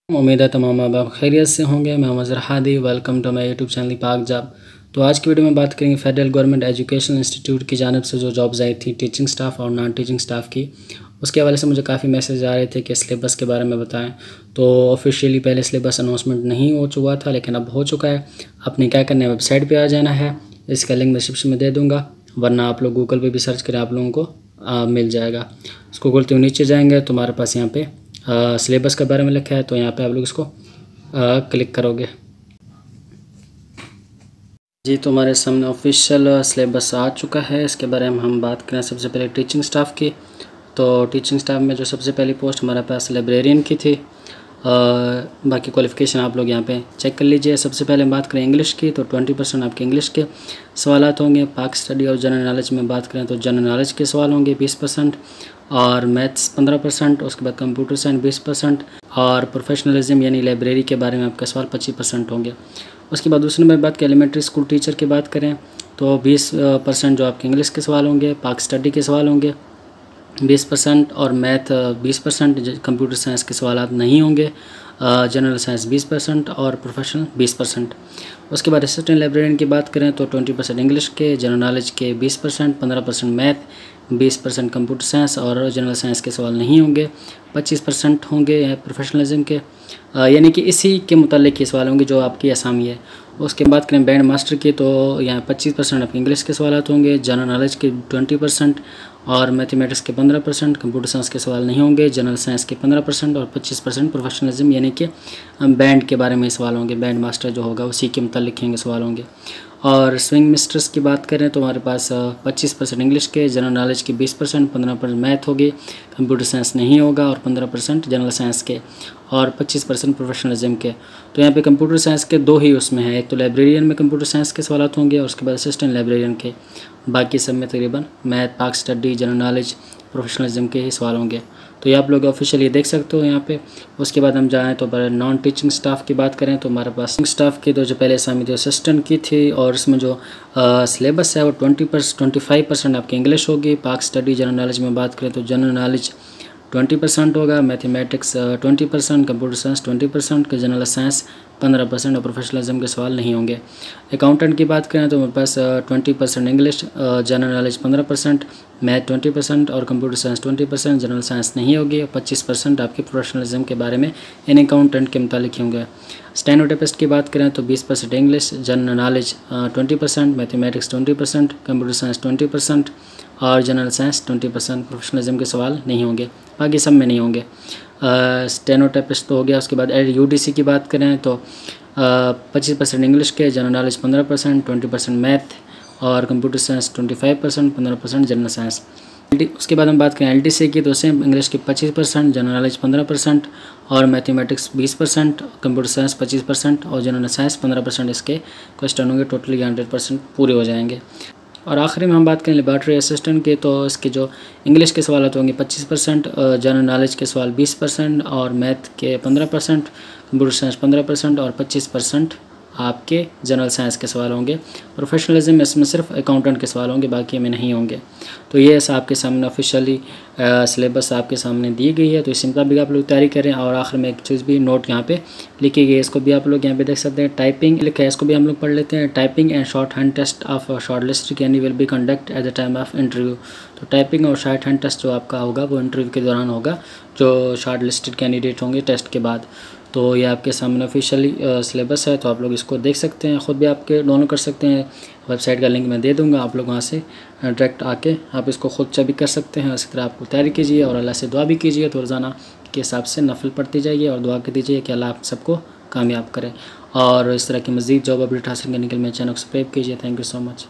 उम्मीद है तमाम माँ बाप खैरियत से होंगे। मैं Mazhar Hadi, welcome to my YouTube channel Pak job. तो आज की वीडियो में बात करेंगे फेडरल गवर्नमेंट एजुकेशन इंस्टीट्यूट की जानिब से जो जॉब्स आई थी टीचिंग स्टाफ और नॉन टीचिंग स्टाफ की, उसके हवाले से मुझे काफ़ी मैसेज आ रहे थे कि सिलेबस के बारे में बताएं। तो ऑफिशियली पहले सिलेबस अनाउंसमेंट नहीं हो चुका था, लेकिन अब हो चुका है। आपने क्या करना है, वेबसाइट पर आ जाना है। इसका लिंक डिस्क्रिप्शन में दे दूँगा, वरना आप लोग गूगल पर भी सर्च करें, आप लोगों को मिल जाएगा। इसको खोलते हुए नीचे जाएंगे तो हमारे पास यहाँ पे सिलेबस के बारे में लिखा है, तो यहाँ पे आप लोग इसको क्लिक करोगे जी, तो हमारे सामने ऑफिशियल सिलेबस आ चुका है। इसके बारे में हम बात करें सबसे पहले टीचिंग स्टाफ की। तो टीचिंग स्टाफ में जो सबसे पहली पोस्ट हमारे पास लाइब्रेरियन की थी। बाकी क्वालिफ़िकेशन आप लोग यहाँ पे चेक कर लीजिए। सबसे पहले बात करें इंग्लिश की, तो 20% आपके इंग्लिश के सवालात होंगे। पाक स्टडी और जनरल नॉलेज में बात करें तो जनरल नॉलेज के सवाल होंगे 20%, और मैथ्स 15%। उसके बाद कंप्यूटर साइंस 20%, और प्रोफेशनलिज्म यानी लाइब्रेरी के बारे में आपका सवाल 25% होंगे। उसके बाद दूसरे नंबर बात करें एलिमेंट्री स्कूल टीचर की बात करें तो 20% जो आपके इंग्लिश के सवाल होंगे, पाक स्टडी के सवाल होंगे 20%, और मैथ 20%। कंप्यूटर साइंस के सवाल नहीं होंगे। जनरल साइंस 20% और प्रोफेशनल 20%। उसके बाद असिस्टेंट लाइब्रेरियन की बात करें तो 20% इंग्लिश के, जनरल नॉलेज के 20%, 15% मैथ, 20% कंप्यूटर साइंस और जनरल साइंस के सवाल नहीं होंगे। 25% होंगे प्रोफेशनलिज्म के, यानी कि इसी के मुतालिक के सवाल होंगे जो आपकी असामी है। उसके बाद करें बैंड मास्टर की, तो यहाँ 25% आपके इंग्लिश के सवाल होंगे, जनरल नॉलेज के 20% और मैथमेटिक्स के 15%। कंप्यूटर साइंस के सवाल नहीं होंगे, जनरल साइंस के 15% और 25% प्रोफेशनलिज्म यानी कि बैंड के बारे में सवाल होंगे। बैंड मास्टर जो होगा उसी के मुतालिक लिखेंगे सवाल होंगे। और स्विंग मिस्ट्रेस की बात करें तो हमारे पास 25% इंग्लिश के, जनरल नॉलेज के 20%, 15% मैथ होगी, कंप्यूटर साइंस नहीं होगा, और 15% जनरल साइंस के और 25% प्रोफेशनलिज्म के। तो यहाँ पे कंप्यूटर साइंस के दो ही उसमें है, एक तो लाइब्रेरियन में कंप्यूटर साइंस के सवाल होंगे और उसके बाद असिस्टेंट लाइब्रेरियन के। बाकी सब में तकरीबन मैथ, पाक स्टडी, जनरल नॉलेज, प्रोफेशनलिज्म के ही सवाल होंगे। तो ये आप लोग ऑफिशियली देख सकते हो यहाँ पे। उसके बाद हम जाएँ तो नॉन टीचिंग स्टाफ की बात करें तो हमारे पास स्टाफ की तो जो पहले असामी थी असिस्टेंट की थी, और इसमें जो सिलेबस है वो 25% आपकी इंग्लिश होगी। पाक स्टडी जनरल नॉलेज में बात करें तो जनरल नॉलेज 20% होगा, mathematics 20%, computer science 20%, general science 15% और प्रोफेशनलिज्म के सवाल नहीं होंगे। अकाउंटेंट की बात करें तो मेरे पास 20% इंग्लिश, जनरल नॉलेज 15%, मैथ 20% और कंप्यूटर साइंस 20%, जनरल साइंस नहीं होगी, और 25% आपके प्रोफेशनलिज्म के बारे में इन अकाउंटेंट के मुतालिक होंगे। स्टेनोटाइपिस्ट की बात करें तो 20% English, general knowledge 20%, mathematics 20%, computer science 20% और जनरल साइंस 20%। प्रोफेशनलिज्म के सवाल नहीं होंगे, बाकी सब में नहीं होंगे। स्टेनोटाइपिस्ट तो हो गया। उसके बाद यूडीसी की बात करें तो 25% इंग्लिश के, जनरल नॉलेज 15%, 20% मैथ और कंप्यूटर साइंस 25%, 15% जनरल साइंस। उसके बाद हम बात करें एलडीसी की तो सेम इंग्लिश की 25%, जनरल नॉलेज 15% और मैथमेटिक्स 20%, कंप्यूटर साइंस 25% और जनरल साइंस 15%। इसके क्वेश्चन होंगे, टोटली 100% पूरे हो जाएंगे। और आखिरी में हम बात करें लेबॉर्ट्री असिस्टेंट के, तो इसके जो इंग्लिश के सवाल होंगे 25%, जनरल नॉलेज के सवाल 20% और मैथ के 15%, कंप्यूटर साइंस 15% और 25% आपके जनरल साइंस के सवाल होंगे। प्रोफेशनलिज्म इसमें सिर्फ अकाउंटेंट के सवाल होंगे, बाकी में नहीं होंगे। तो ये ऐसा आपके सामने ऑफिशियली सिलेबस आपके सामने दी गई है, तो इस मुताबिक आप लोग तैयारी करें। और आखिर में एक चीज़ भी नोट यहाँ पे लिखी गई है, इसको भी आप लोग यहाँ पे देख सकते हैं। टाइपिंग लिखा है, इसको भी हम लोग पढ़ लेते हैं। Typing and shorthand test of shortlist can will be conduct at the time of interview. तो टाइपिंग और शॉर्ट हैंड टेस्ट जो आपका होगा वो इंटरव्यू के दौरान होगा, जो शॉर्ट लिस्टेड कैंडिडेट होंगे टेस्ट के बाद। तो ये आपके सामने ऑफिशियली सिलेबस है, तो आप लोग इसको देख सकते हैं, ख़ुद भी आपके डाउनलोड कर सकते हैं। वेबसाइट का लिंक मैं दे दूंगा, आप लोग वहाँ से डायरेक्ट आके आप इसको खुद चेक भी कर सकते हैं। इसी तरह आपको तैयारी कीजिए और अल्लाह से दुआ भी कीजिए, तो रोज़ाना के हिसाब से नफल पढ़ती जाइए और दुआ कर दीजिए कि अल्लाह आप सबको कामयाब करें। और इस तरह की मज़ीद जॉब अपडेट हासिल करने के लिए मेरे चैनल को सब्सक्राइब कीजिए। Thank you so much.